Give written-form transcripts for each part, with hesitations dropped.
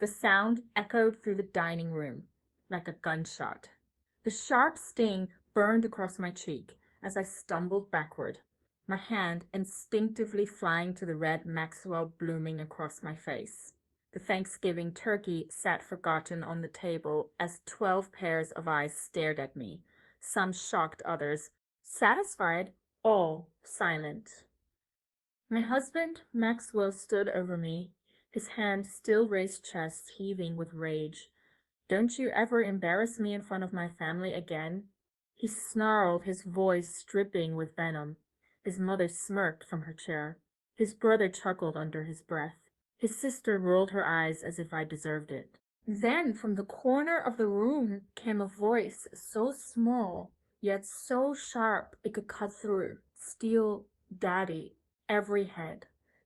The sound echoed through the dining room like a gunshot. The sharp sting burned across my cheek as I stumbled backward, my hand instinctively flying to the red Maxwell blooming across my face. The Thanksgiving turkey sat forgotten on the table as 12 pairs of eyes stared at me, some shocked, others satisfied, all silent. My husband, Maxwell, stood over me, his hand still raised chest heaving with rage. Don't you ever embarrass me in front of my family again? He snarled, his voice dripping with venom. His mother smirked from her chair. His brother chuckled under his breath. His sister rolled her eyes as if I deserved it. Then from the corner of the room came a voice so small, yet so sharp it could cut through, steel, Daddy, every head.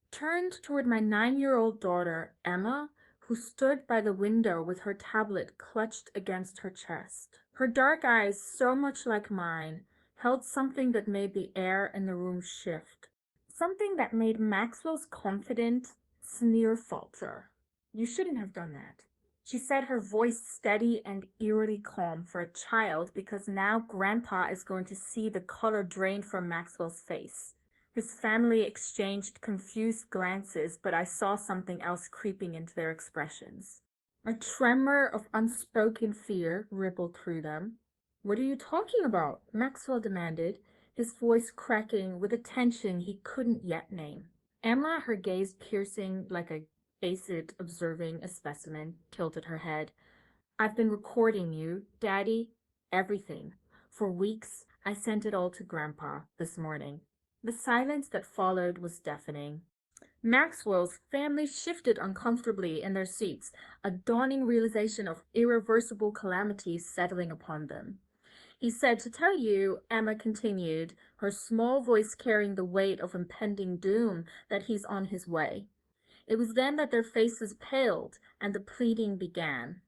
Turned toward my 9-year-old daughter, Emma, who stood by the window with her tablet clutched against her chest. Her dark eyes, so much like mine, held something that made the air in the room shift. Something that made Maxwell's confident sneer falter. You shouldn't have done that. She said, her voice steady and eerily calm for a child, because now Grandpa is going to see the color drain from Maxwell's face. His family exchanged confused glances, but I saw something else creeping into their expressions. A tremor of unspoken fear rippled through them. What are you talking about? Maxwell demanded, his voice cracking with a tension he couldn't yet name. Emma, her gaze piercing like a acid observing a specimen, tilted her head. I've been recording you, Daddy, everything. For weeks, I sent it all to Grandpa this morning. The silence that followed was deafening. Maxwell's family shifted uncomfortably in their seats, a dawning realization of irreversible calamities settling upon them. He said, to tell you, Emma continued, her small voice carrying the weight of impending doom, that he's on his way. It was then that their faces paled and the pleading began.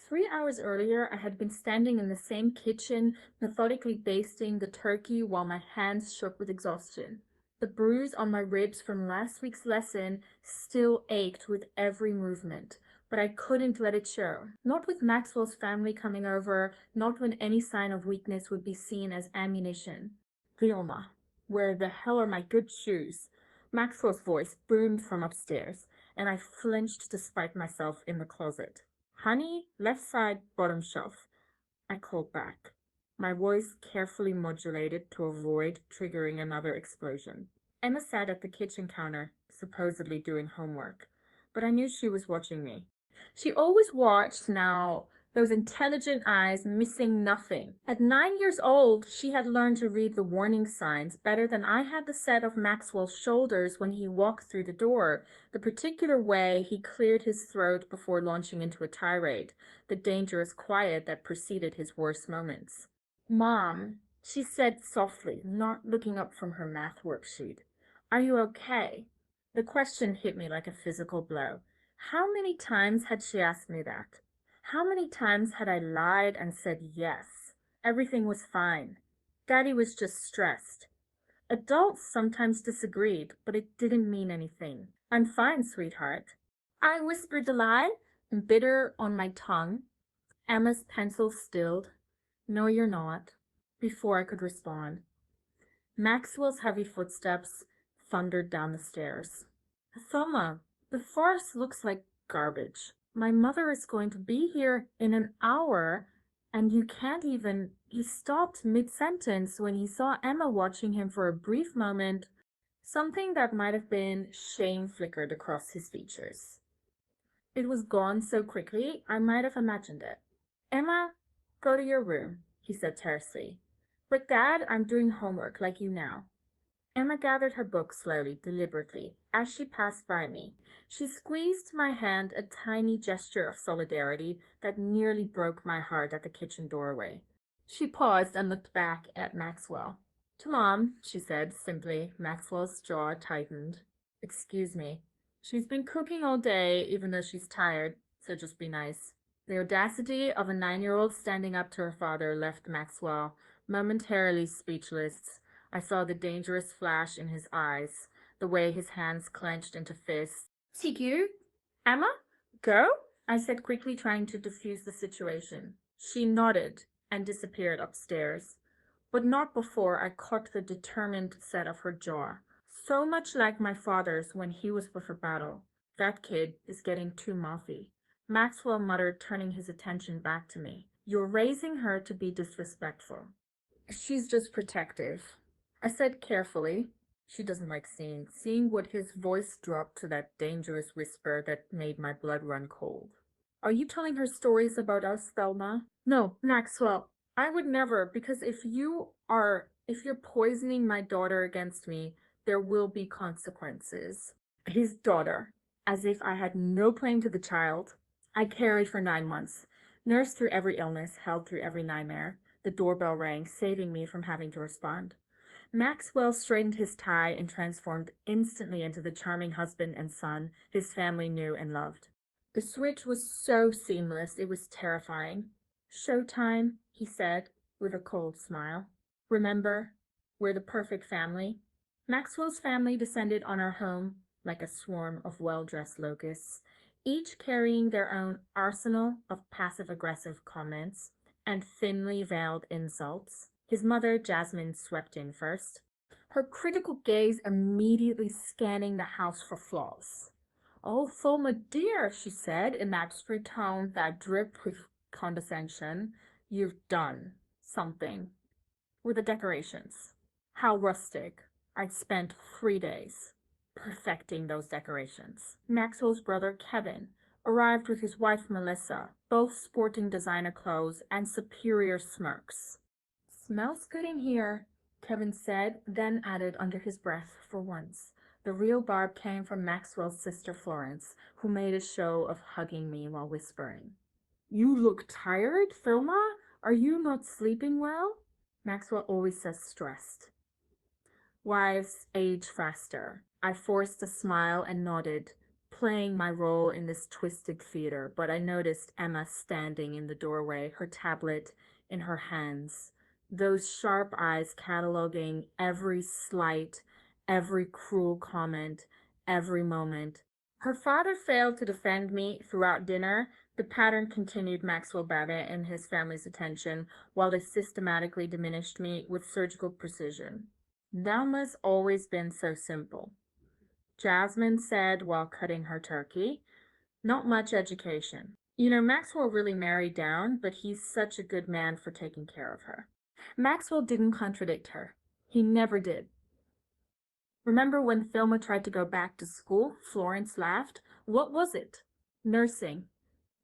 3 hours earlier, I had been standing in the same kitchen, methodically basting the turkey while my hands shook with exhaustion. The bruise on my ribs from last week's lesson still ached with every movement, but I couldn't let it show. Not with Maxwell's family coming over, not when any sign of weakness would be seen as ammunition. Vilma, where the hell are my good shoes? Maxwell's voice boomed from upstairs, and I flinched to spite myself in the closet. Honey, left side, bottom shelf. I called back, my voice carefully modulated to avoid triggering another explosion. Emma sat at the kitchen counter, supposedly doing homework, but I knew she was watching me. She always watched now, those intelligent eyes missing nothing. At 9 years old, she had learned to read the warning signs better than I had the set of Maxwell's shoulders when he walked through the door, the particular way he cleared his throat before launching into a tirade, the dangerous quiet that preceded his worst moments. Mom, she said softly, not looking up from her math worksheet. Are you okay? The question hit me like a physical blow. How many times had she asked me that? How many times had I lied and said yes? Everything was fine. Daddy was just stressed. Adults sometimes disagreed, but it didn't mean anything. I'm fine, sweetheart. I whispered the lie, bitter on my tongue. Emma's pencil stilled. No, you're not. Before I could respond, Maxwell's heavy footsteps thundered down the stairs. Thoma, the forest looks like garbage. My mother is going to be here in an hour, and you can't even. He stopped mid sentence when he saw Emma watching him for a brief moment. Something that might have been shame flickered across his features. It was gone so quickly, I might have imagined it. Emma, go to your room, he said tersely. But Dad, I'm doing homework like you now. Emma gathered her book slowly, deliberately, as she passed by me. She squeezed my hand, a tiny gesture of solidarity that nearly broke my heart at the kitchen doorway. She paused and looked back at Maxwell. To Mom, she said simply. Maxwell's jaw tightened. Excuse me. She's been cooking all day, even though she's tired, so just be nice. The audacity of a 9-year-old standing up to her father left Maxwell momentarily speechless. I saw the dangerous flash in his eyes, the way his hands clenched into fists. TQ? Emma? Go? I said, quickly trying to diffuse the situation. She nodded and disappeared upstairs, but not before I caught the determined set of her jaw. So much like my father's when he was with for battle. That kid is getting too mouthy. Maxwell muttered, turning his attention back to me. You're raising her to be disrespectful. She's just protective. I said carefully. She doesn't like seeing what his voice dropped to that dangerous whisper that made my blood run cold. Are you telling her stories about us, Thelma? No, Maxwell. I would never, because if you're poisoning my daughter against me, there will be consequences. His daughter, as if I had no claim to the child. I carried for 9 months, nursed through every illness, held through every nightmare. The doorbell rang, saving me from having to respond. Maxwell straightened his tie and transformed instantly into the charming husband and son his family knew and loved. The switch was so seamless, it was terrifying. Showtime, he said, with a cold smile. Remember, we're the perfect family. Maxwell's family descended on our home like a swarm of well-dressed locusts, each carrying their own arsenal of passive-aggressive comments and thinly veiled insults. His mother, Jasmine, swept in first, her critical gaze immediately scanning the house for flaws. Oh, Thelma dear, she said in that sweet tone that dripped with condescension, you've done something with the decorations. How rustic. I'd spent 3 days perfecting those decorations. Maxwell's brother Kevin arrived with his wife Melissa, both sporting designer clothes and superior smirks. Smells good in here, Kevin said, then added under his breath, for once. The real barb came from Maxwell's sister Florence, who made a show of hugging me while whispering. You look tired, Thelma? Are you not sleeping well? Maxwell always says stressed. Wives age faster. I forced a smile and nodded, playing my role in this twisted theater, but I noticed Emma standing in the doorway, her tablet in her hands, those sharp eyes cataloging every slight, every cruel comment, every moment. Her father failed to defend me throughout dinner. The pattern continued Maxwell Babbitt and his family's attention, while they systematically diminished me with surgical precision. Thelma's always been so simple, Jasmine said while cutting her turkey. Not much education. You know, Maxwell really married down, but he's such a good man for taking care of her. Maxwell didn't contradict her. He never did. Remember when Thelma tried to go back to school? Florence laughed. What was it? Nursing.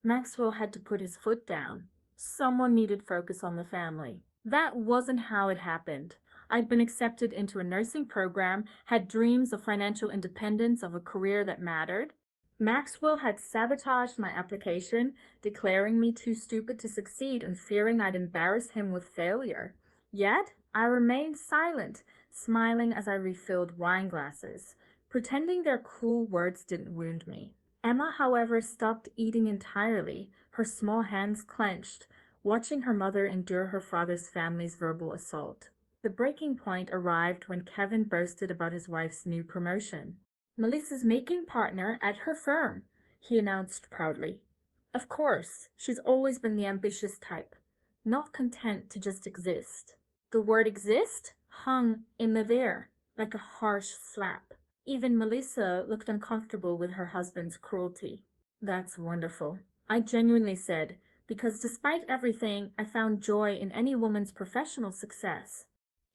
Maxwell had to put his foot down. Someone needed focus on the family. That wasn't how it happened. I'd been accepted into a nursing program, had dreams of financial independence, of a career that mattered. Maxwell had sabotaged my application, declaring me too stupid to succeed and fearing I'd embarrass him with failure. Yet, I remained silent, smiling as I refilled wine glasses, pretending their cruel words didn't wound me. Emma, however, stopped eating entirely, her small hands clenched, watching her mother endure her father's family's verbal assault. The breaking point arrived when Kevin boasted about his wife's new promotion. Melissa's making partner at her firm, he announced proudly. Of course, she's always been the ambitious type, not content to just exist. The word exist hung in the air like a harsh slap. Even Melissa looked uncomfortable with her husband's cruelty. That's wonderful, I genuinely said, because despite everything, I found joy in any woman's professional success.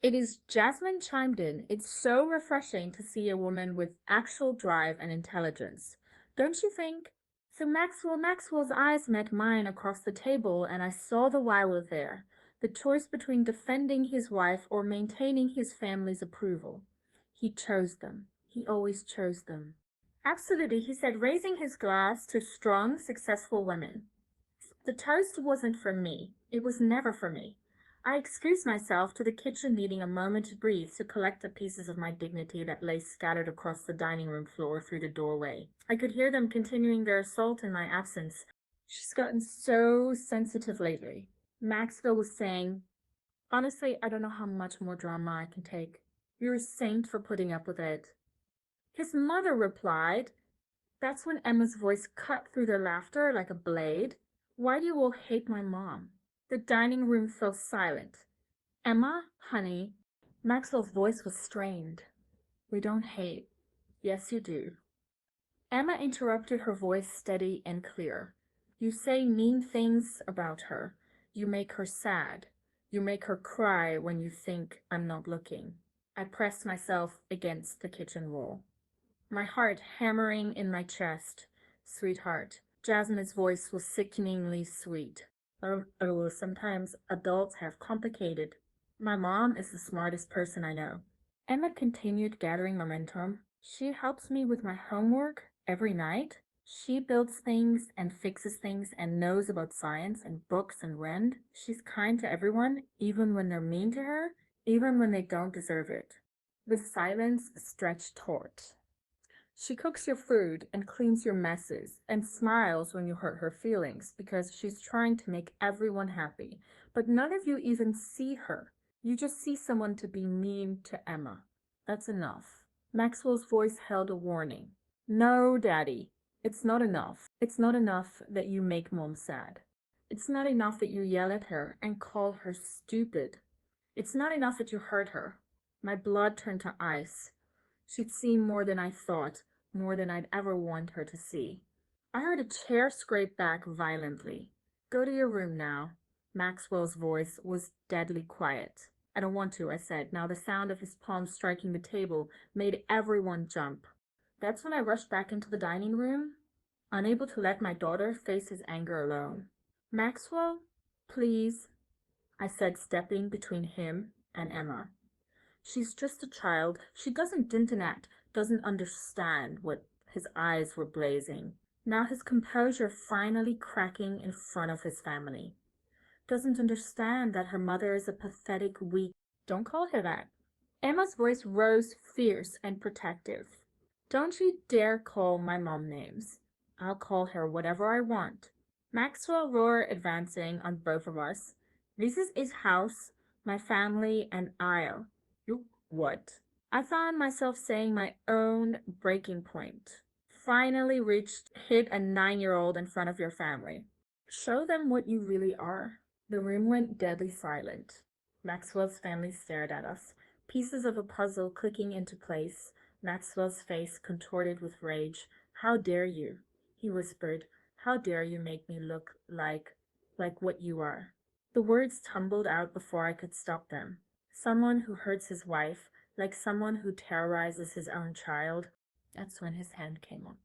It is, Jasmine chimed in. It's so refreshing to see a woman with actual drive and intelligence. Don't you think? So Maxwell's eyes met mine across the table, and I saw the why there. The choice between defending his wife or maintaining his family's approval. He chose them. He always chose them. Absolutely, he said, raising his glass to strong, successful women. The toast wasn't for me. It was never for me. I excused myself to the kitchen, needing a moment to breathe, to collect the pieces of my dignity that lay scattered across the dining room floor through the doorway. I could hear them continuing their assault in my absence. She's gotten so sensitive lately. Maxwell was saying, honestly, I don't know how much more drama I can take. You're a saint for putting up with it. His mother replied, That's when Emma's voice cut through their laughter like a blade. Why do you all hate my mom? The dining room fell silent. Emma, honey, Maxwell's voice was strained. We don't hate. Yes, you do. Emma interrupted, her voice steady and clear. You say mean things about her. You make her sad. You make her cry when you think I'm not looking. I pressed myself against the kitchen wall, my heart hammering in my chest. Sweetheart. Jasmine's voice was sickeningly sweet. Oh, sometimes adults have complicated. My mom is the smartest person I know. Emma continued gathering momentum. She helps me with my homework every night. She builds things and fixes things and knows about science and books and rent. She's kind to everyone, even when they're mean to her, even when they don't deserve it. The silence stretched taut. She cooks your food and cleans your messes and smiles when you hurt her feelings because she's trying to make everyone happy. But none of you even see her. You just see someone to be mean to Emma. That's enough. Maxwell's voice held a warning. No, Daddy. It's not enough. It's not enough that you make Mom sad. It's not enough that you yell at her and call her stupid. It's not enough that you hurt her. My blood turned to ice. She'd seen more than I thought, more than I'd ever want her to see. I heard a chair scrape back violently. Go to your room now. Maxwell's voice was deadly quiet. I don't want to, I said. Now the sound of his palms striking the table made everyone jump. That's when I rushed back into the dining room, unable to let my daughter face his anger alone. Maxwell, please, I said, stepping between him and Emma. She's just a child. She doesn't internet, doesn't understand what his eyes were blazing. Now his composure finally cracking in front of his family. Doesn't understand that her mother is a pathetic, weak. Don't call her that. Emma's voice rose fierce and protective. Don't you dare call my mom names. I'll call her whatever I want. Maxwell roared, advancing on both of us. This is his house, my family, and I'll. You what? I found myself saying my own breaking point. Finally reached hit a 9-year-old in front of your family. Show them what you really are. The room went deadly silent. Maxwell's family stared at us, pieces of a puzzle clicking into place. Maxwell's face contorted with rage. How dare you? He whispered. How dare you make me look like what you are? The words tumbled out before I could stop them. Someone who hurts his wife, like someone who terrorizes his own child. That's when his hand came on.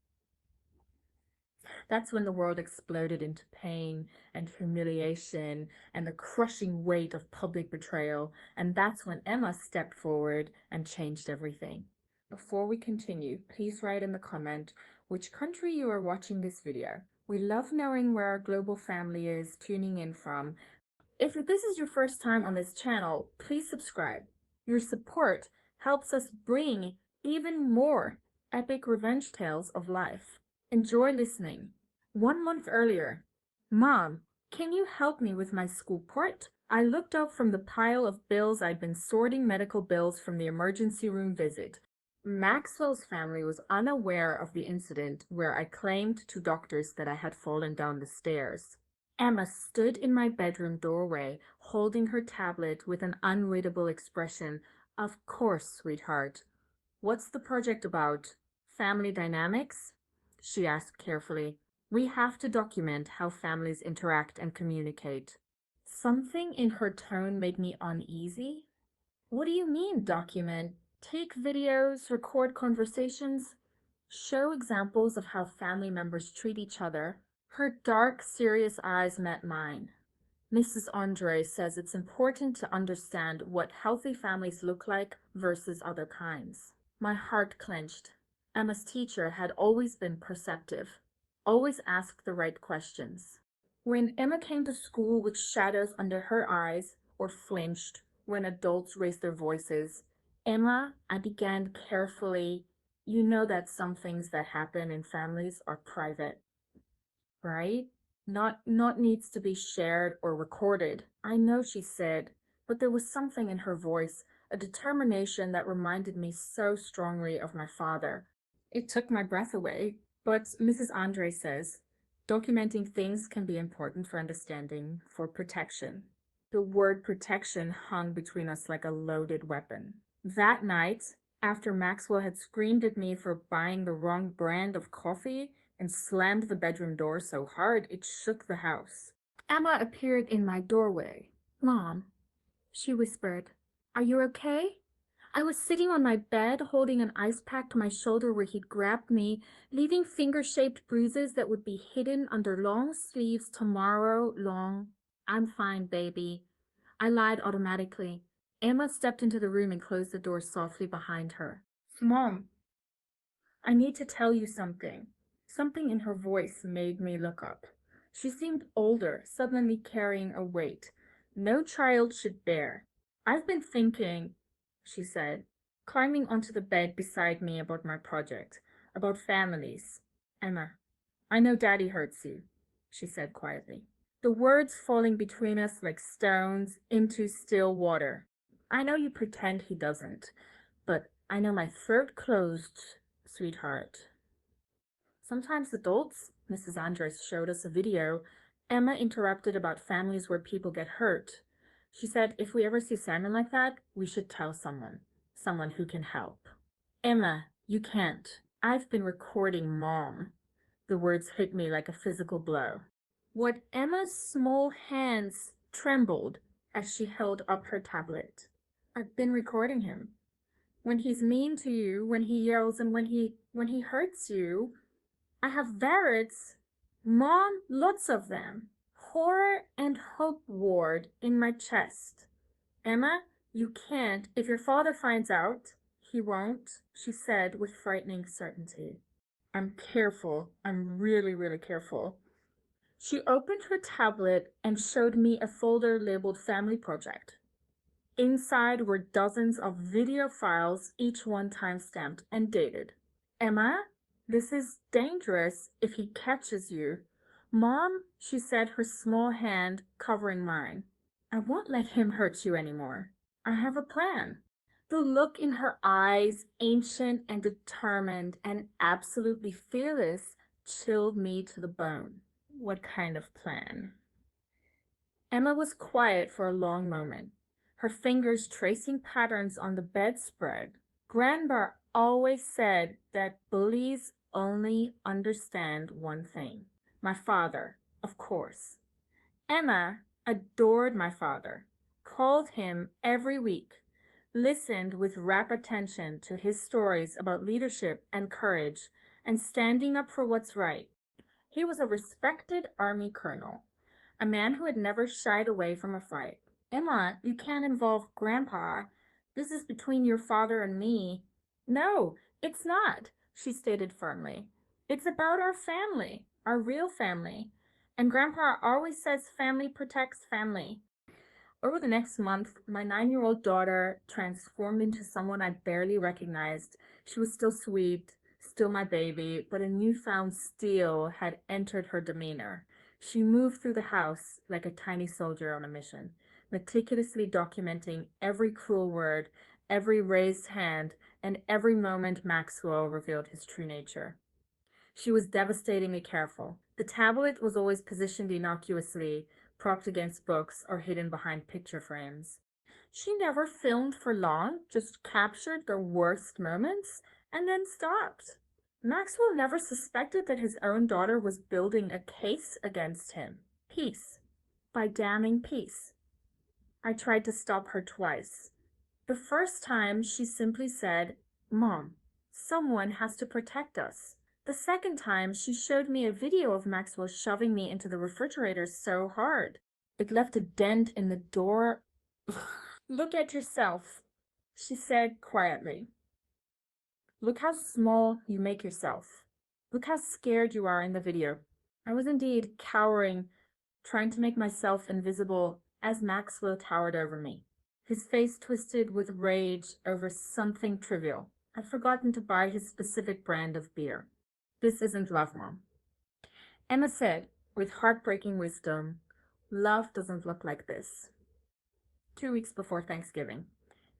That's when the world exploded into pain and humiliation and the crushing weight of public betrayal. And that's when Emma stepped forward and changed everything. Before we continue, please write in the comment which country you are watching this video. We love knowing where our global family is tuning in from. If this is your first time on this channel, please subscribe. Your support helps us bring even more epic revenge tales of life. Enjoy listening. 1 month earlier, Mom, can you help me with my school port? I looked up from the pile of bills. I'd been sorting medical bills from the emergency room visit. Maxwell's family was unaware of the incident where I claimed to doctors that I had fallen down the stairs. Emma stood in my bedroom doorway, holding her tablet with an unreadable expression. Of course, sweetheart. What's the project about? Family dynamics? She asked carefully. We have to document how families interact and communicate. Something in her tone made me uneasy. What do you mean, document? Take videos, record conversations, show examples of how family members treat each other. Her dark, serious eyes met mine. Mrs. Andre says it's important to understand what healthy families look like versus other kinds. My heart clenched. Emma's teacher had always been perceptive, always asked the right questions. When Emma came to school with shadows under her eyes or flinched when adults raised their voices, Emma, I began carefully, you know that some things that happen in families are private, right? Not needs to be shared or recorded. I know, she said, but there was something in her voice, a determination that reminded me so strongly of my father. It took my breath away. But Mrs. Andre says documenting things can be important for understanding, for protection. The word protection hung between us like a loaded weapon. That night, after Maxwell had screamed at me for buying the wrong brand of coffee and slammed the bedroom door so hard it shook the house, Emma appeared in my doorway. Mom, she whispered, are you okay? I was sitting on my bed holding an ice pack to my shoulder where he'd grabbed me, leaving finger-shaped bruises that would be hidden under long sleeves tomorrow long. I'm fine, baby. I lied automatically. Emma stepped into the room and closed the door softly behind her. Mom, I need to tell you something. Something in her voice made me look up. She seemed older, suddenly carrying a weight no child should bear. I've been thinking, she said, climbing onto the bed beside me about my project, about families. Emma, I know Daddy hurts you, she said quietly. The words falling between us like stones into still water. I know you pretend he doesn't, but I know my throat closed, sweetheart. Sometimes adults, Mrs. Andres showed us a video. Emma interrupted about families where people get hurt. She said if we ever see Simon like that, we should tell someone who can help. Emma, you can't. I've been recording Mom. The words hit me like a physical blow. What Emma's small hands trembled as she held up her tablet. I've been recording him. When he's mean to you, when he yells, and when he hurts you, I have Barrett's, Mom, lots of them. Horror and hope ward in my chest. Emma, you can't. If your father finds out, he won't, she said with frightening certainty. I'm careful. I'm really, really careful. She opened her tablet and showed me a folder labeled Family Project. Inside were dozens of video files, each one time-stamped and dated. Emma, this is dangerous if he catches you. Mom, she said, her small hand covering mine. I won't let him hurt you anymore. I have a plan. The look in her eyes, ancient and determined and absolutely fearless, chilled me to the bone. What kind of plan? Emma was quiet for a long moment, her fingers tracing patterns on the bedspread. Grandpa always said that bullies only understand one thing. My father, of course. Emma adored my father, called him every week, listened with rapt attention to his stories about leadership and courage and standing up for what's right. He was a respected army colonel, a man who had never shied away from a fight. Emma, you can't involve Grandpa. This is between your father and me. No, it's not, she stated firmly. It's about our family, our real family. And Grandpa always says family protects family. Over the next month, my 9-year-old daughter transformed into someone I barely recognized. She was still sweet, still my baby, but a newfound steel had entered her demeanor. She moved through the house like a tiny soldier on a mission, meticulously documenting every cruel word, every raised hand, and every moment Maxwell revealed his true nature. She was devastatingly careful. The tablet was always positioned innocuously, propped against books or hidden behind picture frames. She never filmed for long, just captured the worst moments and then stopped. Maxwell never suspected that his own daughter was building a case against him. Peace. By damning peace. I tried to stop her twice. The first time, she simply said, Mom, someone has to protect us. The second time, she showed me a video of Maxwell shoving me into the refrigerator so hard. It left a dent in the door. Look at yourself, she said quietly. Look how small you make yourself. Look how scared you are in the video. I was indeed cowering, trying to make myself invisible as Maxwell towered over me, his face twisted with rage over something trivial. I'd forgotten to buy his specific brand of beer. This isn't love, Mom. Emma said, with heartbreaking wisdom, love doesn't look like this. 2 weeks before Thanksgiving,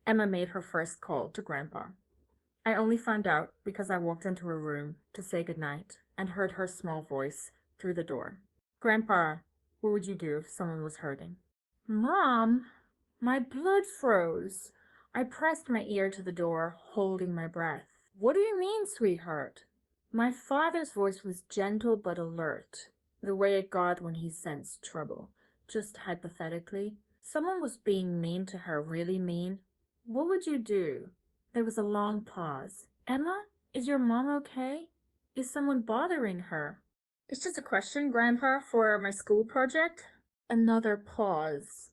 Emma made her first call to Grandpa. I only found out because I walked into her room to say goodnight. and heard her small voice through the door. Grandpa, what would you do if someone was hurting? Mom, my blood froze. I pressed my ear to the door, holding my breath. What do you mean, sweetheart? My father's voice was gentle but alert, the way it got when he sensed trouble. Just hypothetically, someone was being mean to her, really mean. What would you do? There was a long pause. Emma, is your mom okay? Is someone bothering her? It's just a question, Grandpa, for my school project. Another pause.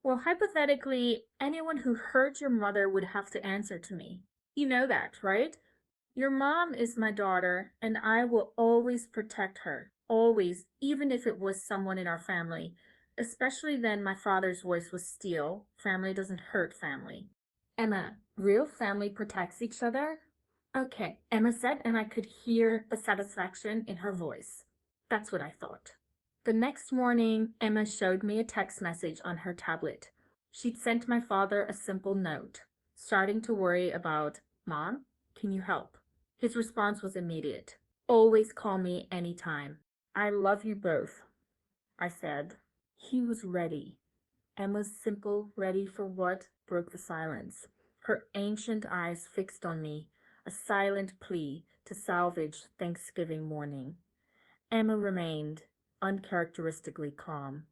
Well, hypothetically, anyone who hurt your mother would have to answer to me. You know that, right? Your mom is my daughter, and I will always protect her. Always, even if it was someone in our family. Especially then, my father's voice was steel. Family doesn't hurt family. Emma, real family protects each other? Okay, Emma said, and I could hear the satisfaction in her voice. That's what I thought. The next morning, Emma showed me a text message on her tablet. She'd sent my father a simple note, starting to worry about, Mom, can you help? His response was immediate. Always call me anytime. I love you both, I said. He was ready. Emma's simple, ready for what, broke the silence. Her ancient eyes fixed on me, a silent plea to salvage Thanksgiving morning. Emma remained uncharacteristically calm,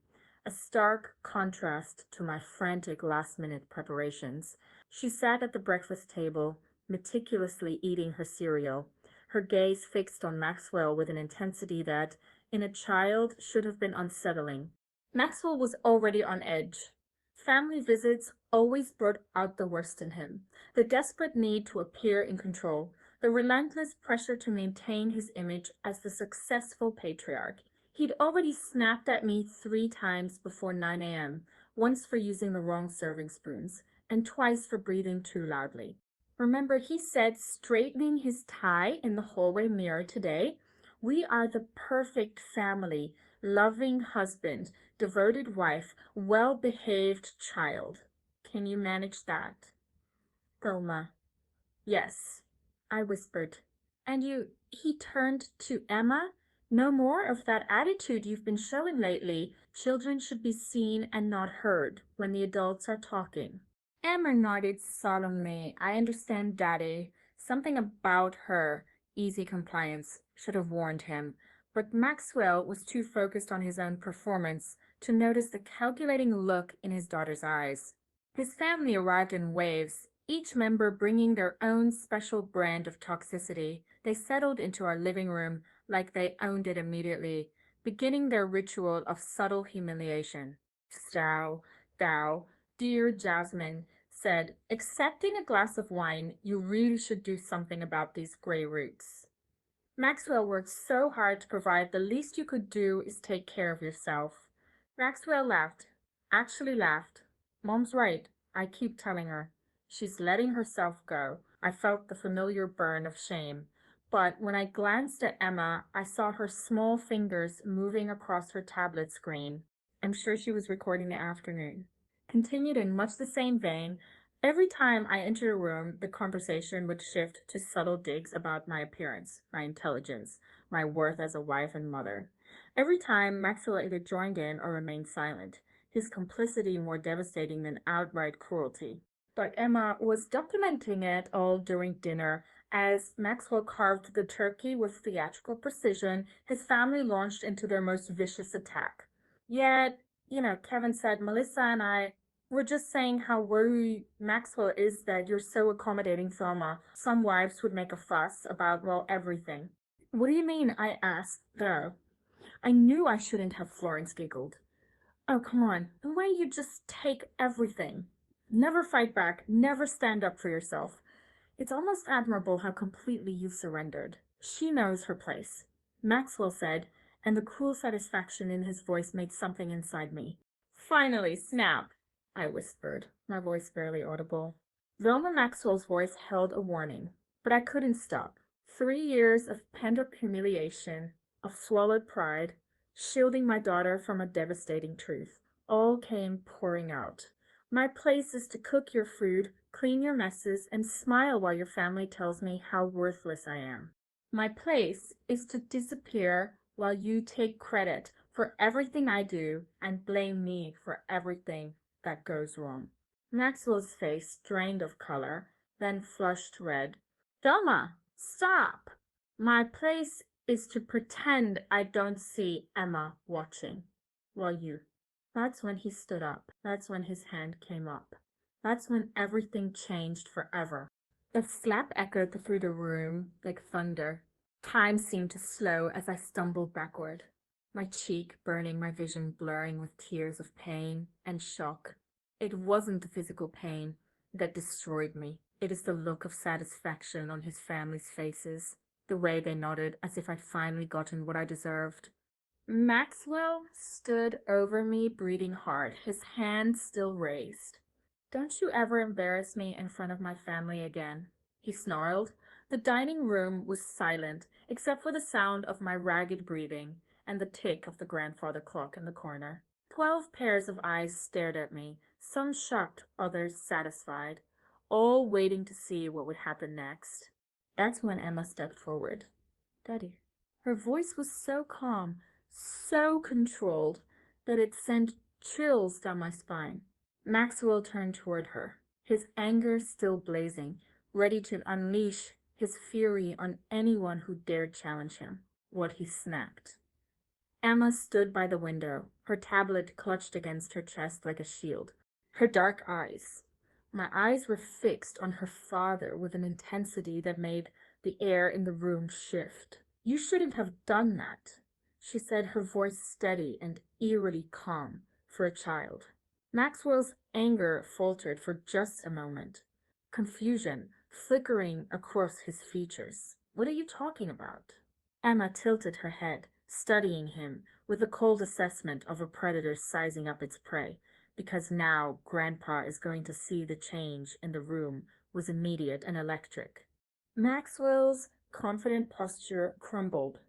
a stark contrast to my frantic last-minute preparations. She sat at the breakfast table, meticulously eating her cereal, her gaze fixed on Maxwell with an intensity that, in a child, should have been unsettling. Maxwell was already on edge. Family visits always brought out the worst in him, the desperate need to appear in control, the relentless pressure to maintain his image as the successful patriarch. He'd already snapped at me 3 times before 9 a.m., once for using the wrong serving spoons, and twice for breathing too loudly. Remember, he said, straightening his tie in the hallway mirror today, "We are the perfect family, loving husband, devoted wife, well-behaved child." Can you manage that? Thelma. Yes, I whispered. And he turned to Emma. No more of that attitude you've been showing lately. Children should be seen and not heard when the adults are talking. Emma nodded solemnly. I understand, Daddy. Something about her, easy compliance, should have warned him. But Maxwell was too focused on his own performance to notice the calculating look in his daughter's eyes. His family arrived in waves, each member bringing their own special brand of toxicity. They settled into our living room like they owned it immediately, beginning their ritual of subtle humiliation. Thou, dear Jasmine, said, accepting a glass of wine, you really should do something about these gray roots. Maxwell worked so hard to provide the least you could do is take care of yourself. Maxwell laughed, actually laughed. Mom's right, I keep telling her. She's letting herself go. I felt the familiar burn of shame. But when I glanced at Emma, I saw her small fingers moving across her tablet screen. I'm sure she was recording the afternoon. Continued in much the same vein, every time I entered a room, the conversation would shift to subtle digs about my appearance, my intelligence, my worth as a wife and mother. Every time, Maxwell either joined in or remained silent, his complicity more devastating than outright cruelty. But Emma was documenting it all during dinner. As Maxwell carved the turkey with theatrical precision, his family launched into their most vicious attack. Yet, Kevin said, Melissa and I were just saying how worried Maxwell is that you're so accommodating, Thelma. Some wives would make a fuss about, well, everything. What do you mean? I asked, though. I knew I shouldn't have, Florence giggled. Oh, come on. The way you just take everything. Never fight back, never stand up for yourself. It's almost admirable how completely you've surrendered. She knows her place, Maxwell said, and the cool satisfaction in his voice made something inside me. Finally, snap, I whispered, my voice barely audible. Velma Maxwell's voice held a warning, but I couldn't stop. 3 years of pent-up humiliation, of swallowed pride, shielding my daughter from a devastating truth, all came pouring out. My place is to cook your food, clean your messes, and smile while your family tells me how worthless I am. My place is to disappear while you take credit for everything I do and blame me for everything that goes wrong. Maxwell's face drained of color, then flushed red. Velma, stop! My place is to pretend I don't see Emma watching. While you. That's when he stood up. That's when his hand came up. That's when everything changed forever. The slap echoed through the room like thunder. Time seemed to slow as I stumbled backward, my cheek burning, my vision blurring with tears of pain and shock. It wasn't the physical pain that destroyed me. It is the look of satisfaction on his family's faces, the way they nodded as if I'd finally gotten what I deserved. Maxwell stood over me, breathing hard, his hand still raised. Don't you ever embarrass me in front of my family again, he snarled. The dining room was silent, except for the sound of my ragged breathing and the tick of the grandfather clock in the corner. 12 pairs of eyes stared at me, some shocked, others satisfied, all waiting to see what would happen next. That's when Emma stepped forward. Daddy. Her voice was so calm, so controlled, that it sent chills down my spine. Maxwell turned toward her, his anger still blazing, ready to unleash his fury on anyone who dared challenge him. What he snapped. Emma stood by the window, her tablet clutched against her chest like a shield. Her dark eyes. My eyes were fixed on her father with an intensity that made the air in the room shift. You shouldn't have done that, she said, her voice steady and eerily calm for a child. Maxwell's anger faltered for just a moment, confusion flickering across his features. What are you talking about? Emma tilted her head, studying him with a cold assessment of a predator sizing up its prey, because now Grandpa is going to see the change in the room was immediate and electric. Maxwell's confident posture crumbled.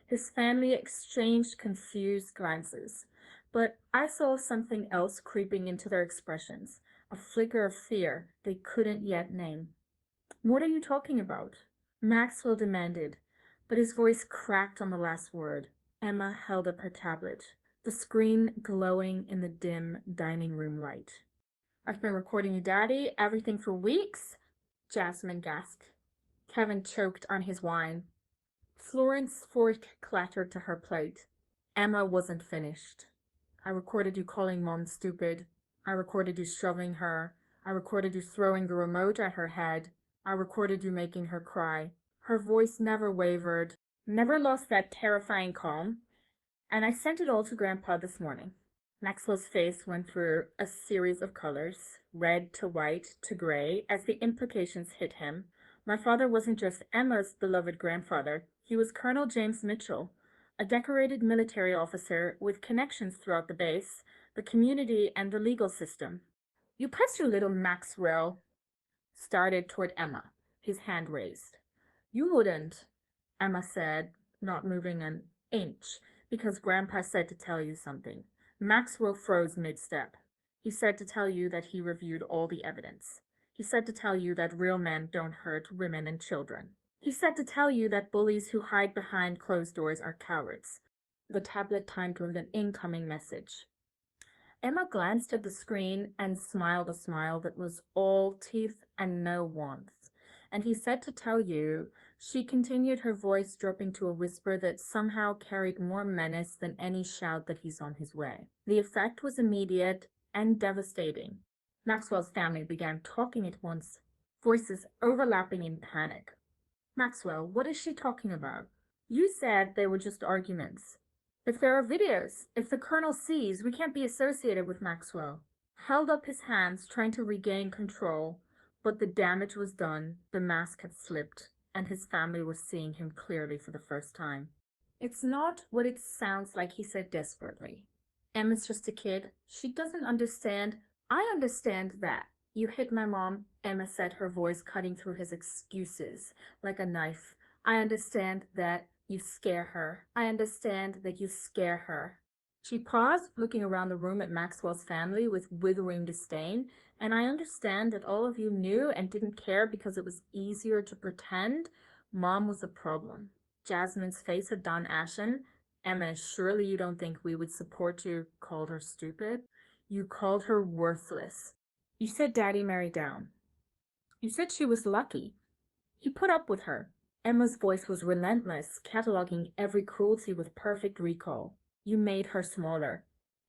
His family exchanged confused glances, but I saw something else creeping into their expressions, a flicker of fear they couldn't yet name. What are you talking about? Maxwell demanded, but his voice cracked on the last word. Emma held up her tablet, the screen glowing in the dim dining room light. I've been recording you, Daddy, everything for weeks, Jasmine gasped. Kevin choked on his wine. Florence's fork clattered to her plate. Emma wasn't finished. I recorded you calling Mom stupid. I recorded you shoving her. I recorded you throwing the remote at her head. I recorded you making her cry. Her voice never wavered, never lost that terrifying calm, and I sent it all to Grandpa this morning. Maxwell's face went through a series of colors, red to white to gray, as the implications hit him. My father wasn't just Emma's beloved grandfather, he was Colonel James Mitchell, a decorated military officer with connections throughout the base, the community, and the legal system. You pesky little Maxwell started toward Emma, his hand raised. You wouldn't, Emma said, not moving an inch, because Grandpa said to tell you something. Maxwell froze mid-step. He said to tell you that he reviewed all the evidence. He said to tell you that real men don't hurt women and children. He said to tell you that bullies who hide behind closed doors are cowards. The tablet timed with an incoming message. Emma glanced at the screen and smiled a smile that was all teeth and no warmth. And he said to tell you, she continued, her voice dropping to a whisper that somehow carried more menace than any shout that he's on his way. The effect was immediate and devastating. Maxwell's family began talking at once, voices overlapping in panic. Maxwell, what is she talking about? You said they were just arguments. If there are videos, if the colonel sees, we can't be associated with Maxwell. Held up his hands, trying to regain control, but the damage was done, the mask had slipped, and his family was seeing him clearly for the first time. It's not what it sounds like, he said desperately. Emma's just a kid. She doesn't understand. I understand that. You hit my mom, Emma said, her voice cutting through his excuses like a knife. I understand that you scare her. I understand that you scare her. She paused, looking around the room at Maxwell's family with withering disdain, and I understand that all of you knew and didn't care because it was easier to pretend, Mom was a problem. Jasmine's face had gone ashen. Emma, surely you don't think we would support you called her stupid? You called her worthless. You said Daddy married down. You said she was lucky. He put up with her. Emma's voice was relentless, cataloging every cruelty with perfect recall. You made her smaller.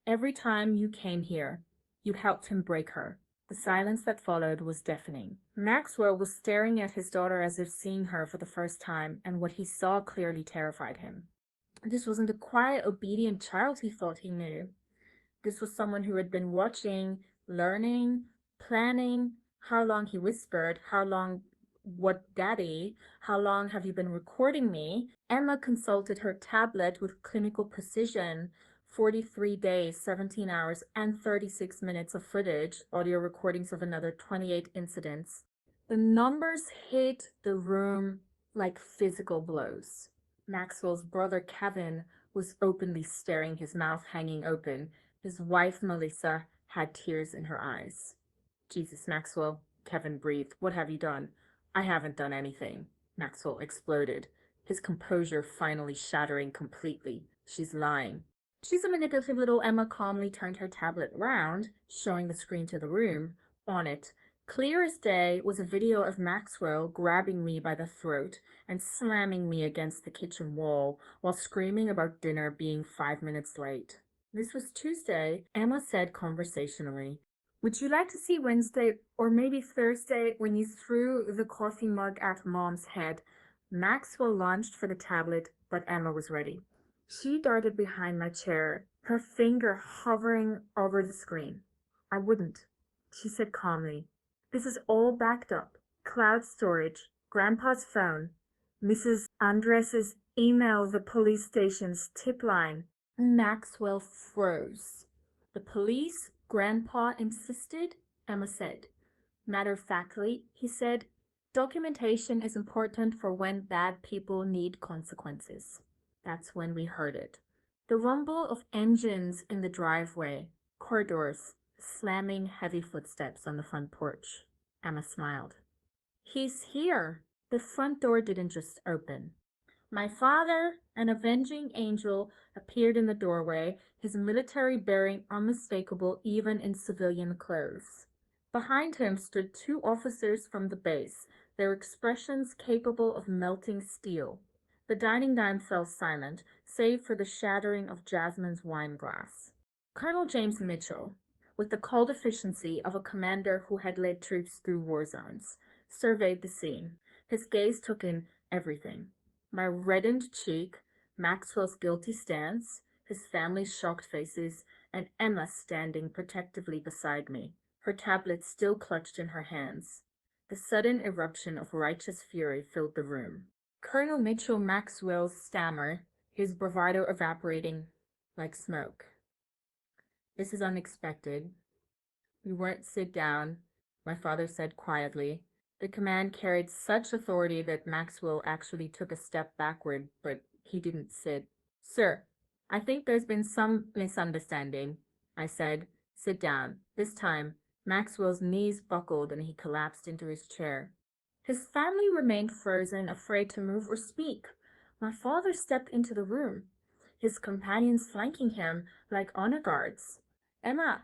Every time you came here, you helped him break her. The silence that followed was deafening. Maxwell was staring at his daughter as if seeing her for the first time, and what he saw clearly terrified him. This wasn't the quiet, obedient child he thought he knew. This was someone who had been watching, learning, planning. How long, he whispered. How long, what, Daddy? How long have you been recording me? Emma consulted her tablet with clinical precision. 43 days, 17 hours, and 36 minutes of footage, audio recordings of another 28 incidents. The numbers hit the room like physical blows. Maxwell's brother Kevin was openly staring, his mouth hanging open. His wife, Melissa, had tears in her eyes. Jesus, Maxwell, Kevin breathed. What have you done? I haven't done anything. Maxwell exploded, his composure finally shattering completely. She's lying. She's a manipulative little. Emma calmly turned her tablet round, showing the screen to the room. On it, clear as day, was a video of Maxwell grabbing me by the throat and slamming me against the kitchen wall while screaming about dinner being 5 minutes late. This was Tuesday, Emma said conversationally. Would you like to see Wednesday or maybe Thursday when you threw the coffee mug at Mom's head? Maxwell launched for the tablet, but Emma was ready. She darted behind my chair, her finger hovering over the screen. I wouldn't, she said calmly. This is all backed up. Cloud storage, Grandpa's phone, Mrs. Andres's email, the police station's tip line. Maxwell froze. The police, Grandpa insisted, Emma said. Matter-of-factly, he said, documentation is important for when bad people need consequences. That's when we heard it. The rumble of engines in the driveway, corridors, slamming heavy footsteps on the front porch. Emma smiled. He's here. The front door didn't just open. My father, an avenging angel, appeared in the doorway, his military bearing unmistakable even in civilian clothes. Behind him stood two officers from the base, their expressions capable of melting steel. The dining room fell silent, save for the shattering of Jasmine's wine glass. Colonel James Mitchell, with the cold efficiency of a commander who had led troops through war zones, surveyed the scene. His gaze took in everything. My reddened cheek, Maxwell's guilty stance, his family's shocked faces, and Emma standing protectively beside me, her tablet still clutched in her hands. The sudden eruption of righteous fury filled the room. Colonel Mitchell Maxwell's stammer, his bravado evaporating like smoke. This is unexpected. We weren't sit down, my father said quietly. The command carried such authority that Maxwell actually took a step backward, but he didn't sit. Sir, I think there's been some misunderstanding, I said. Sit down. This time, Maxwell's knees buckled and he collapsed into his chair. His family remained frozen, afraid to move or speak. My father stepped into the room, his companions flanking him like honor guards. Emma,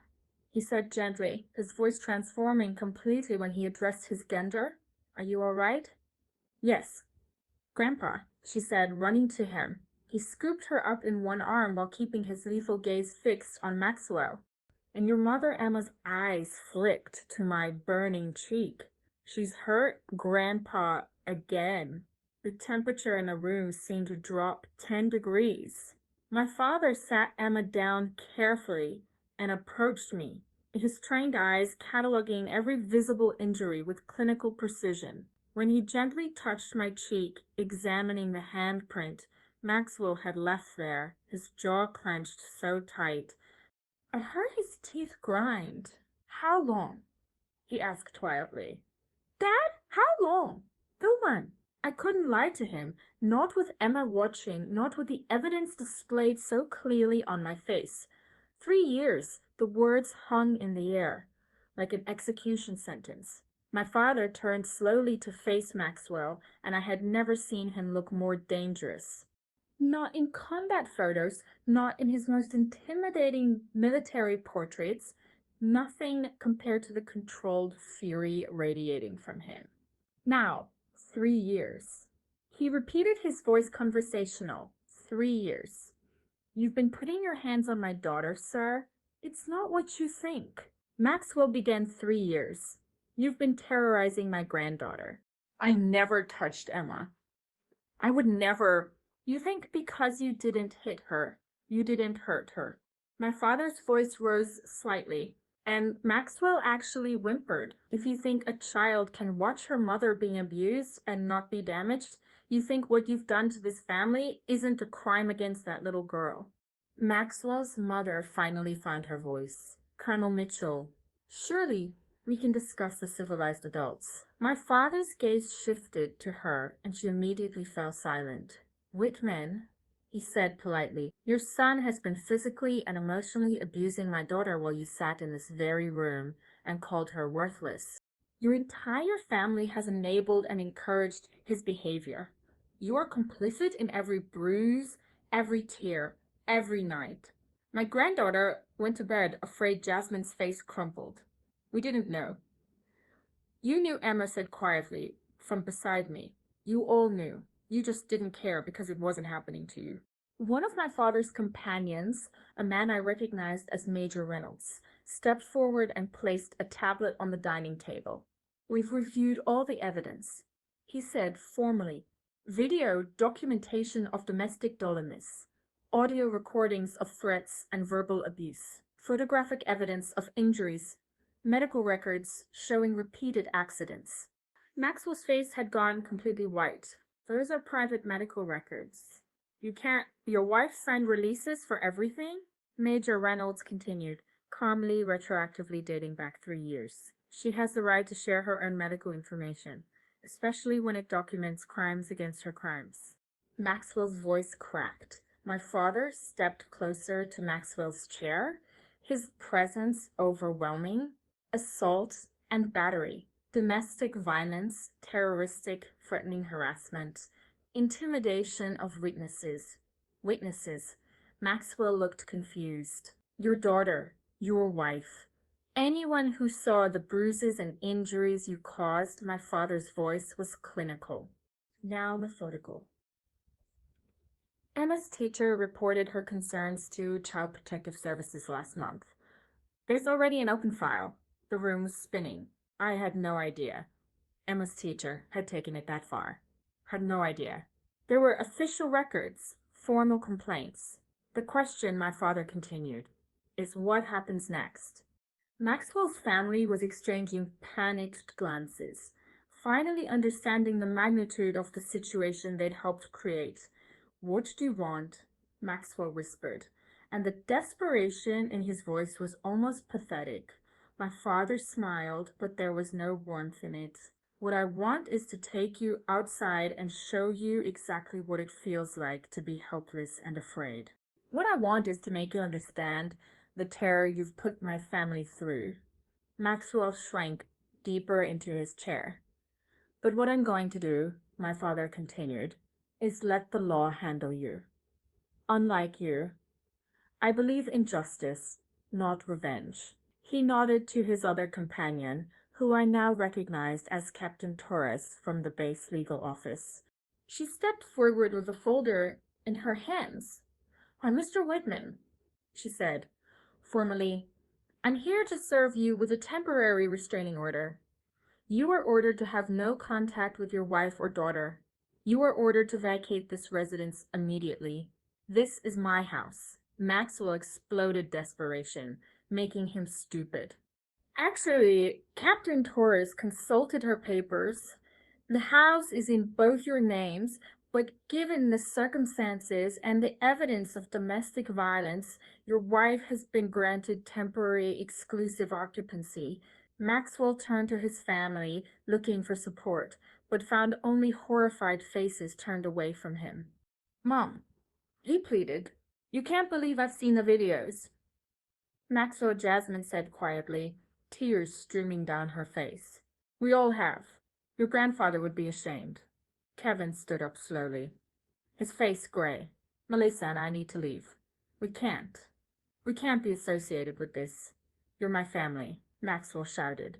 he said gently, his voice transforming completely when he addressed his gender. Are you all right? Yes. Grandpa, she said, running to him. He scooped her up in one arm while keeping his lethal gaze fixed on Maxwell. And your mother Emma's eyes flicked to my burning cheek. She's hurt Grandpa again. The temperature in the room seemed to drop 10 degrees. My father sat Emma down carefully and approached me, his trained eyes cataloging every visible injury with clinical precision. When he gently touched my cheek, examining the handprint Maxwell had left there, his jaw clenched so tight, I heard his teeth grind. How long? He asked quietly. Dad, how long? Go on. I couldn't lie to him, not with Emma watching, not with the evidence displayed so clearly on my face. 3 years, the words hung in the air, like an execution sentence. My father turned slowly to face Maxwell, and I had never seen him look more dangerous. Not in combat photos, not in his most intimidating military portraits, nothing compared to the controlled fury radiating from him. Now, 3 years. He repeated his voice conversational. 3 years. You've been putting your hands on my daughter, sir. It's not what you think. Maxwell began 3 years. You've been terrorizing my granddaughter. I never touched Emma. I would never. You think because you didn't hit her, you didn't hurt her. My father's voice rose slightly, and Maxwell actually whimpered. If you think a child can watch her mother being abused and not be damaged, you think what you've done to this family isn't a crime against that little girl. Maxwell's mother finally found her voice. Colonel Mitchell, surely we can discuss the civilized adults. My father's gaze shifted to her, and she immediately fell silent. Whitman, he said politely, your son has been physically and emotionally abusing my daughter while you sat in this very room and called her worthless. Your entire family has enabled and encouraged his behavior. You are complicit in every bruise, every tear, every night. My granddaughter went to bed afraid Jasmine's face crumpled. We didn't know. You knew, Emma said quietly, from beside me. You all knew. You just didn't care because it wasn't happening to you. One of my father's companions, a man I recognized as Major Reynolds, stepped forward and placed a tablet on the dining table. We've reviewed all the evidence, he said formally. Video documentation of domestic dolomis, audio recordings of threats and verbal abuse, photographic evidence of injuries, medical records showing repeated accidents. Maxwell's face had gone completely white. Those are private medical records. You can't. Your wife signed releases for everything? Major Reynolds continued, calmly retroactively dating back 3 years. She has the right to share her own medical information, especially when it documents crimes against her crimes. Maxwell's voice cracked. My father stepped closer to Maxwell's chair, his presence overwhelming. Assault and battery, domestic violence, terroristic, threatening harassment, intimidation of witnesses. Witnesses. Maxwell looked confused. Your daughter, your wife. Anyone who saw the bruises and injuries you caused, my father's voice was clinical. Now methodical. Emma's teacher reported her concerns to Child Protective Services last month. There's already an open file. The room was spinning. I had no idea. Emma's teacher had taken it that far. Had no idea. There were official records, formal complaints. The question, my father continued, is what happens next? Maxwell's family was exchanging panicked glances, finally understanding the magnitude of the situation they'd helped create. What do you want? Maxwell whispered, and the desperation in his voice was almost pathetic. My father smiled, but there was no warmth in it. What I want is to take you outside and show you exactly what it feels like to be helpless and afraid. What I want is to make you understand the terror you've put my family through. Maxwell shrank deeper into his chair. But what I'm going to do, my father continued, is let the law handle you. Unlike you, I believe in justice, not revenge. He nodded to his other companion, who I now recognized as Captain Torres from the base legal office. She stepped forward with a folder in her hands. Why, Mr. Whitman, she said, formally, I'm here to serve you with a temporary restraining order. You are ordered to have no contact with your wife or daughter. You are ordered to vacate this residence immediately. This is my house. Maxwell exploded desperation, making him stupid. Actually, Captain Torres consulted her papers. The house is in both your names, but given the circumstances and the evidence of domestic violence, your wife has been granted temporary exclusive occupancy. Maxwell turned to his family, looking for support, but found only horrified faces turned away from him. Mom, he pleaded, you can't believe I've seen the videos. Maxwell, Jasmine said quietly, tears streaming down her face. We all have. Your grandfather would be ashamed. Kevin stood up slowly, his face gray. Melissa and I need to leave. We can't. We can't be associated with this. You're my family, Maxwell shouted,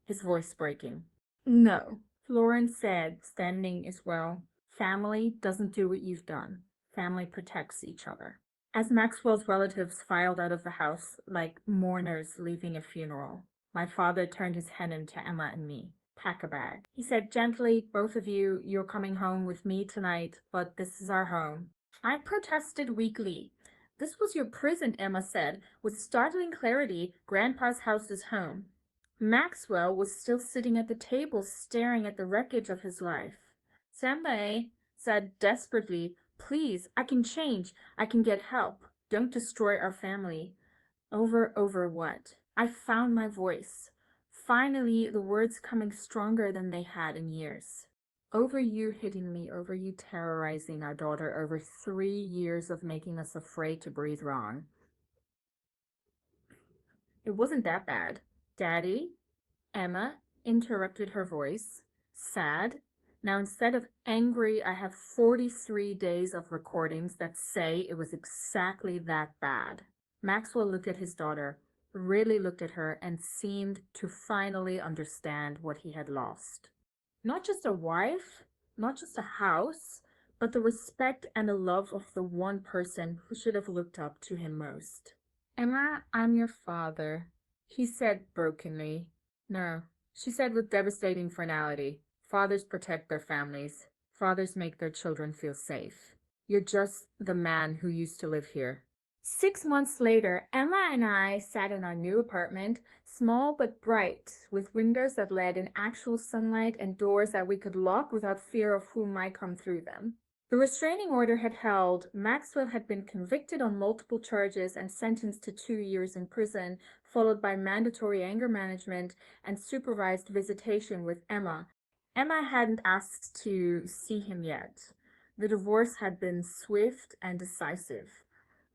his voice breaking. No, Florence said, standing as well. Family doesn't do what you've done. Family protects each other. As Maxwell's relatives filed out of the house like mourners leaving a funeral, my father turned his head to Emma and me. Pack a bag. He said gently, both of you, you're coming home with me tonight, but this is our home. I protested weakly. This was your prison, Emma said, with startling clarity. Grandpa's house is home. Maxwell was still sitting at the table staring at the wreckage of his life. Senbei said desperately, please, I can change. I can get help. Don't destroy our family. Over what? I found my voice. Finally, the words coming stronger than they had in years. Over you hitting me, over you terrorizing our daughter, over 3 years of making us afraid to breathe wrong. It wasn't that bad. Daddy, Emma interrupted her voice, sad. Now, instead of angry, I have 43 days of recordings that say it was exactly that bad. Maxwell looked at his daughter, really looked at her, and seemed to finally understand what he had lost. Not just a wife, not just a house, but the respect and the love of the one person who should have looked up to him most. Emma, I'm your father, he said brokenly. No, she said with devastating finality. Fathers protect their families. Fathers make their children feel safe. You're just the man who used to live here. 6 months later, Emma and I sat in our new apartment, small but bright, with windows that let in actual sunlight and doors that we could lock without fear of who might come through them. The restraining order had held. Maxwell had been convicted on multiple charges and sentenced to 2 years in prison, followed by mandatory anger management and supervised visitation with Emma. Emma hadn't asked to see him yet. The divorce had been swift and decisive.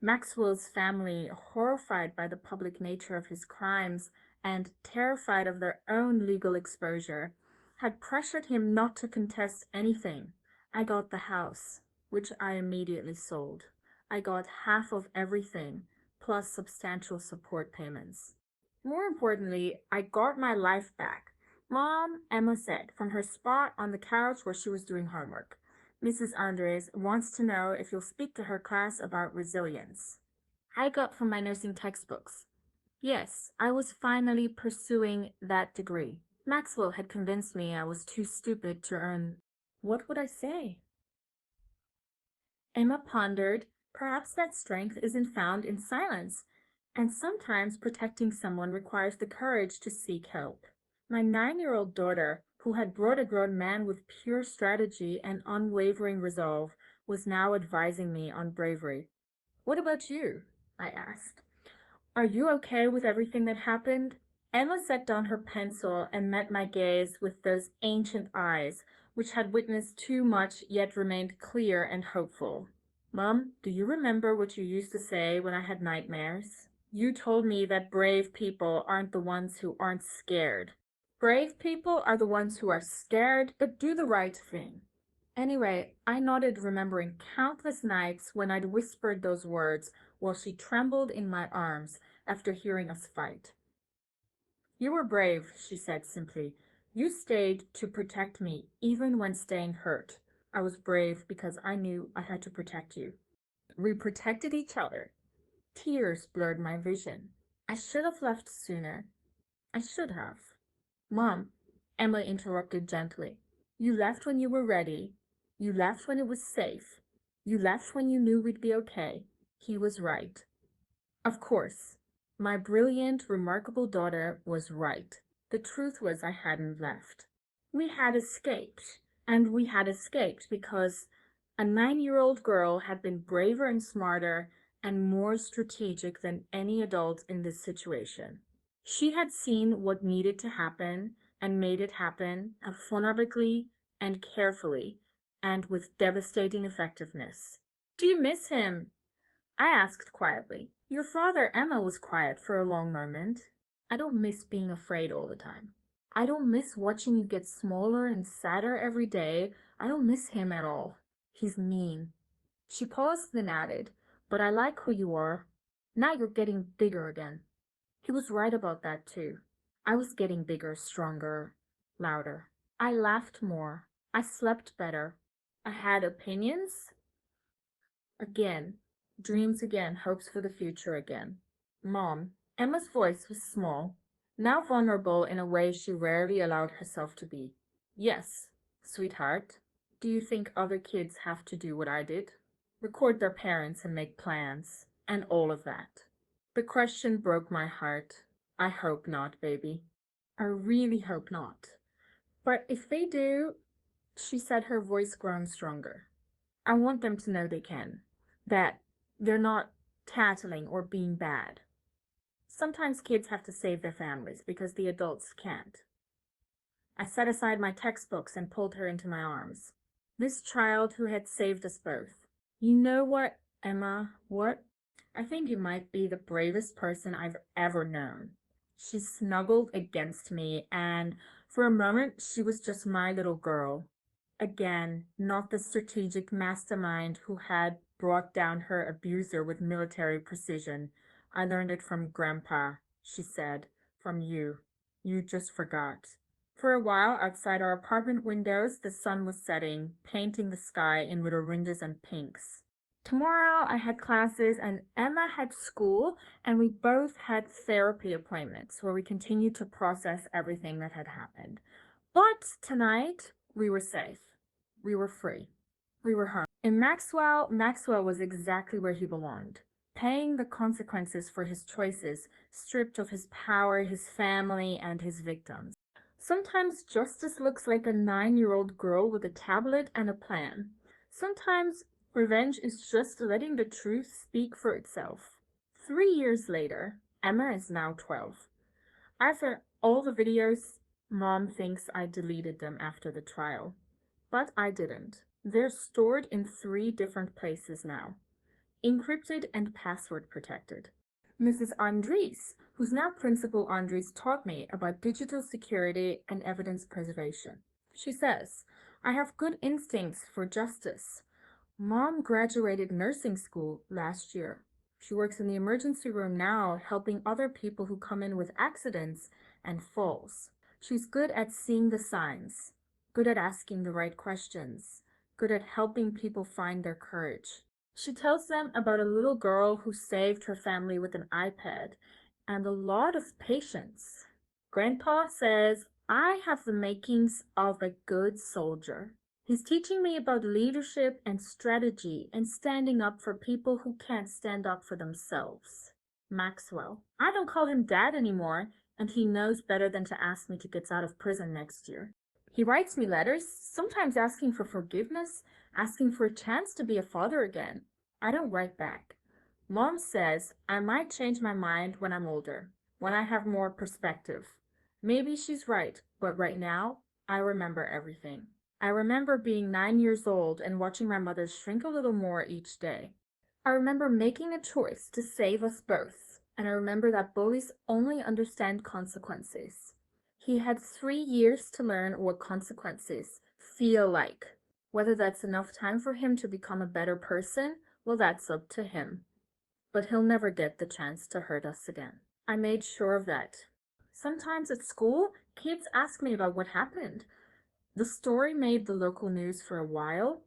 Maxwell's family, horrified by the public nature of his crimes and terrified of their own legal exposure, had pressured him not to contest anything. I got the house, which I immediately sold. I got half of everything, plus substantial support payments. More importantly, I got my life back. Mom, Emma said, from her spot on the couch where she was doing homework. Mrs. Andres wants to know if you'll speak to her class about resilience. I got from my nursing textbooks. Yes, I was finally pursuing that degree. Maxwell had convinced me I was too stupid to earn. What would I say? Emma pondered. Perhaps that strength isn't found in silence, and sometimes protecting someone requires the courage to seek help. My 9-year-old daughter, who had brought a grown man with pure strategy and unwavering resolve, was now advising me on bravery. What about you? I asked. Are you okay with everything that happened? Emma set down her pencil and met my gaze with those ancient eyes, which had witnessed too much yet remained clear and hopeful. Mum, do you remember what you used to say when I had nightmares? You told me that brave people aren't the ones who aren't scared. Brave people are the ones who are scared but do the right thing. Anyway, I nodded, remembering countless nights when I'd whispered those words while she trembled in my arms after hearing us fight. You were brave, she said simply. You stayed to protect me, even when staying hurt. I was brave because I knew I had to protect you. We protected each other. Tears blurred my vision. I should have left sooner. I should have. Mom, Emma interrupted gently. You left when you were ready. You left when it was safe. You left when you knew we'd be okay. He was right. Of course, my brilliant, remarkable daughter was right. The truth was I hadn't left. We had escaped, and we had escaped because a 9-year-old girl had been braver and smarter and more strategic than any adult in this situation. She had seen what needed to happen and made it happen methodically and carefully and with devastating effectiveness. Do you miss him? I asked quietly. Your father, Emma, was quiet for a long moment. I don't miss being afraid all the time. I don't miss watching you get smaller and sadder every day. I don't miss him at all. He's mean. She paused, then added, but I like who you are. Now you're getting bigger again. He was right about that too. I was getting bigger, stronger, louder. I laughed more. I slept better. I had opinions again, dreams again, hopes for the future again. Mom, Emma's voice was small, now vulnerable in a way she rarely allowed herself to be. Yes, sweetheart. Do you think other kids have to do what I did? Record their parents and make plans, and all of that. The question broke my heart. I hope not, baby. I really hope not. But if they do, she said, her voice growing stronger. I want them to know they can, that they're not tattling or being bad. Sometimes kids have to save their families because the adults can't. I set aside my textbooks and pulled her into my arms. This child who had saved us both. You know what, Emma? What? I think you might be the bravest person I've ever known. She snuggled against me, and for a moment, she was just my little girl. Again, not the strategic mastermind who had brought down her abuser with military precision. I learned it from Grandpa, she said. From you. You just forgot. For a while, outside our apartment windows, the sun was setting, painting the sky in little oranges and pinks. Tomorrow I had classes and Emma had school, and we both had therapy appointments where we continued to process everything that had happened. But tonight we were safe. We were free. We were home. In Maxwell was exactly where he belonged, paying the consequences for his choices, stripped of his power, his family, and his victims. Sometimes justice looks like a 9-year-old girl with a tablet and a plan. Sometimes revenge is just letting the truth speak for itself. 3 years later, Emma is now 12. After all the videos, Mom thinks I deleted them after the trial. But I didn't. They're stored in 3 different places now, encrypted and password protected. Mrs. Andres, who's now Principal Andres, taught me about digital security and evidence preservation. She says, I have good instincts for justice. Mom graduated nursing school last year. She works in the emergency room now, helping other people who come in with accidents and falls. She's good at seeing the signs, good at asking the right questions, good at helping people find their courage. She tells them about a little girl who saved her family with an iPad and a lot of patience. Grandpa says, I have the makings of a good soldier. He's teaching me about leadership and strategy and standing up for people who can't stand up for themselves. Maxwell. I don't call him dad anymore, and he knows better than to ask me to get out of prison next year. He writes me letters, sometimes asking for forgiveness, asking for a chance to be a father again. I don't write back. Mom says I might change my mind when I'm older, when I have more perspective. Maybe she's right, but right now, I remember everything. I remember being 9 years old and watching my mother shrink a little more each day. I remember making a choice to save us both, and I remember that bullies only understand consequences. He had 3 years to learn what consequences feel like. Whether that's enough time for him to become a better person, well, that's up to him. But he'll never get the chance to hurt us again. I made sure of that. Sometimes at school, kids ask me about what happened. The story made the local news for a while.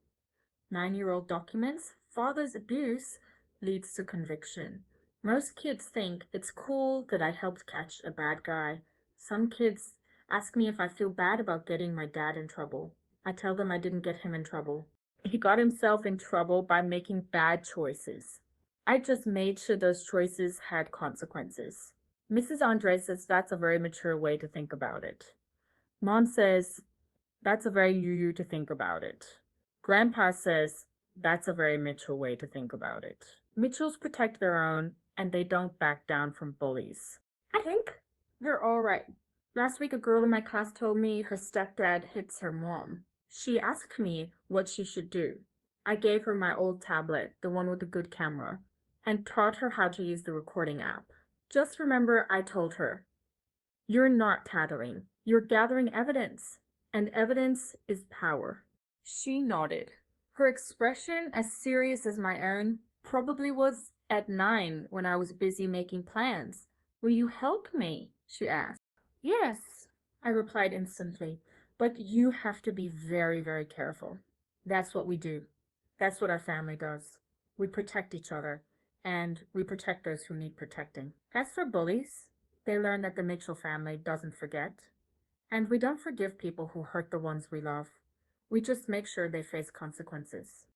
9-year-old documents, father's abuse leads to conviction. Most kids think it's cool that I helped catch a bad guy. Some kids ask me if I feel bad about getting my dad in trouble. I tell them I didn't get him in trouble. He got himself in trouble by making bad choices. I just made sure those choices had consequences. Mrs. Andre says that's a very mature way to think about it. Mom says that's a very you to think about it. Grandpa says that's a very Mitchell way to think about it. Mitchells protect their own, and they don't back down from bullies. I think they're all right. Last week, a girl in my class told me her stepdad hits her mom. She asked me what she should do. I gave her my old tablet, the one with the good camera, and taught her how to use the recording app. Just remember, I told her, you're not tattling. You're gathering evidence, and evidence is power. She nodded. Her expression, as serious as my own, probably was at 9 when I was busy making plans. Will you help me? She asked. Yes, I replied instantly, but you have to be very, very careful. That's what we do. That's what our family does. We protect each other, and we protect those who need protecting. As for bullies, they learn that the Mitchell family doesn't forget, and we don't forgive people who hurt the ones we love. We just make sure they face consequences.